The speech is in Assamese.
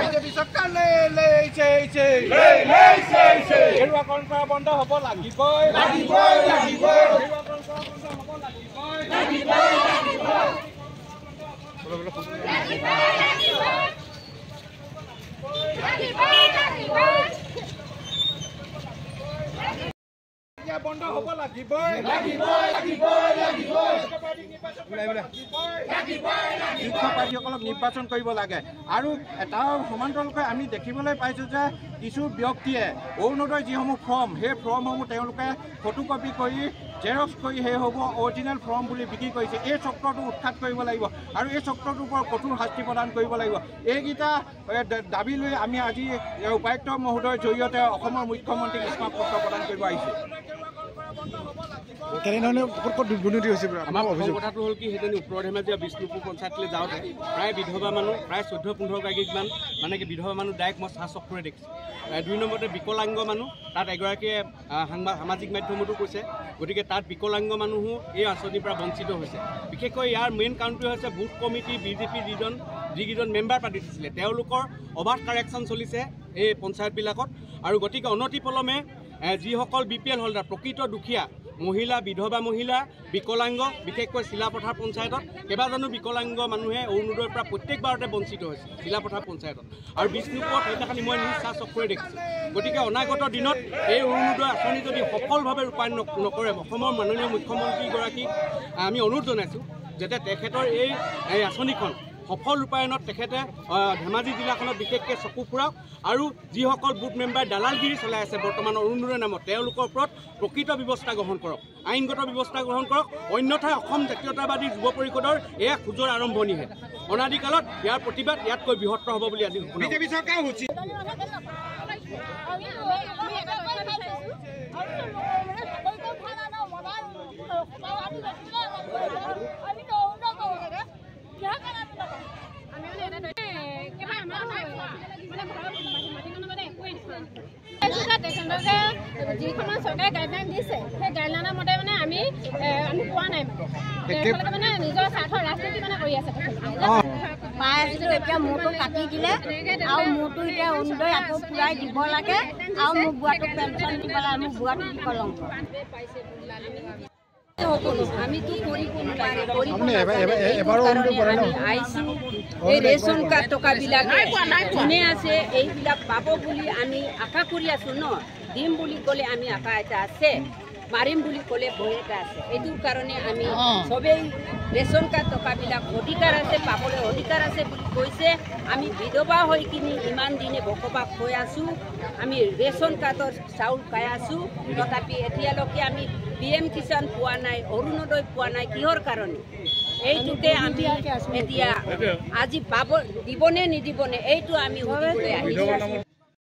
বিজেপি চৰকাৰ গেৰুৱাকৰণ কৰা বন্ধ হ'ব লাগিবই। বন্ধ হ'ব লাগিবই। পাৰ্টীসকলক নিৰ্বাচন কৰিব লাগে। আৰু তাৰ সমান্তৰালকৈ আমি দেখিবলৈ পাইছোঁ যে কিছু ব্যক্তিয়ে অৰুণোদয় যিসমূহ ফৰ্ম সেই ফৰ্মসমূহ তেওঁলোকে ফটোকপি কৰি জেৰক্স কৰি সেইসমূহ অৰিজিনেল ফৰ্ম বুলি বিক্ৰী কৰিছে। এই চক্ৰটো উৎখাত কৰিব লাগিব আৰু এই চক্ৰটোৰ ওপৰত কঠোৰ শাস্তি প্ৰদান কৰিব লাগিব। এইকেইটা দাবী লৈ আমি আজি উপায়ুক্ত মহোদয়ৰ জৰিয়তে অসমৰ মুখ্যমন্ত্ৰীক স্মাৰকপত্ৰ প্ৰদান কৰিব আহিছোঁ। কথাটো হ'ল কি সেইজনী উত্তৰ ধেমাজি বিষ্ণুপুৰ পঞ্চায়তলৈ যাওঁতে প্ৰায় বিধৱা মানুহ প্ৰায় 14-15 গৰাকীমান মানে কি বিধৱা মানুহ ডাইৰেক্ট মই চাহ চকুৰে দেখিছোঁ। 2 নম্বৰতে বিকলাংগ মানুহ তাত এগৰাকীয়ে সামাজিক মাধ্যমতো কৈছে। গতিকে তাত বিকলাংগ মানুহো এই আঁচনিৰ পৰা বঞ্চিত হৈছে। বিশেষকৈ ইয়াৰ মেইন কাৰণটোৱে হৈছে বুথ কমিটি বিজেপি যিকেইজন মেম্বাৰ পাতি দিছিলে তেওঁলোকৰ অবাধ কাৰেকশ্যন চলিছে এই পঞ্চায়তবিলাকত। আৰু গতিকে অনতিপলমে যিসকল BPL হোল্ডাৰ প্ৰকৃত দুখীয়া মহিলা বিধৱা মহিলা বিকলাংগ বিশেষকৈ চিলাপথাৰ পঞ্চায়তত কেইবাজনো বিকলাংগ মানুহে অৰুণোদয়ৰ পৰা প্ৰত্যেকবাৰতে বঞ্চিত হৈছে চিলাপথাৰ পঞ্চায়তত। আৰু বিষ্ণুপুৰত সেইদিনাখনি মই নিজ চাহ চকুৰে দেখিছোঁ। গতিকে অনাগত দিনত এই অৰুণোদয় আঁচনি যদি সফলভাৱে ৰূপায়ণ নকৰে অসমৰ মাননীয় মুখ্যমন্ত্ৰীগৰাকীক আমি অনুৰোধ জনাইছোঁ যাতে তেখেতৰ এই আঁচনিখন সফল ৰূপায়ণত তেখেতে ধেমাজি জিলাখনত বিশেষকৈ চকু ফুৰাওক। আৰু যিসকল বুথ মেম্বাৰ দালালগিৰি চলাই আছে বৰ্তমান অৰুণোদয়ৰ নামত তেওঁলোকৰ ওপৰত প্ৰকৃত ব্যৱস্থা গ্ৰহণ কৰক, আইনগত ব্যৱস্থা গ্ৰহণ কৰক। অন্যথাই অসম জাতীয়তাবাদী যুৱ পৰিষদৰ এয়া খোজৰ আৰম্ভণিহে। অনাদিকালত ইয়াৰ প্ৰতিবাদ ইয়াতকৈ বৃহত্তৰ হ'ব বুলি আজি বিজেপি চৰকাৰ উচিত। যিখন চৰকাৰে গাইডলাইন দিছে সেই গাইডলাইনৰ মতে মানে আমি পোৱা নাই মানে নিজৰ স্বাৰ্থ ৰাজনীতি মানে কৰি আছে। পাই আছিলোঁ এতিয়া মূৰটো কাটি দিলে আৰু মূৰটো এতিয়া অৰুণোদয় আকৌ পূৰাই দিব লাগে আৰু মোক বুঢ়াটোক পেঞ্চন দিব লাগে। মোক বুঢ়াটো বিকলাংগ আমিতো কৰিব নোৱাৰে আহিছোঁ। এই ৰেচন কাৰ্ড টকাবিলাক যোনে আছে এইবিলাক পাব বুলি আমি আশা কৰি আছোঁ ন। দিম বুলি ক'লে আমি আশা এটা আছে, মাৰিম বুলি ক'লে ভয় এটা আছে। এইটোৰ কাৰণে আমি চবেই ৰেচন কাৰ্ড টকাবিলাক অধিকাৰ আছে পাবলৈ অধিকাৰ আছে বুলি কৈছে। আমি বিধৱা হৈ কিনি ইমান দিনে বসবাস হৈ আছোঁ। আমি ৰেচন কাৰ্ডৰ চাউল খাই আছোঁ তথাপি এতিয়ালৈকে আমি PM কিষাণ পোৱা নাই, অৰুণোদয় পোৱা নাই। কিহৰ কাৰণে? এইটোকে আমি এতিয়া আজি পাব দিবনে নিদিবনে এইটো আমি সুধিবলৈ আহিছোঁ।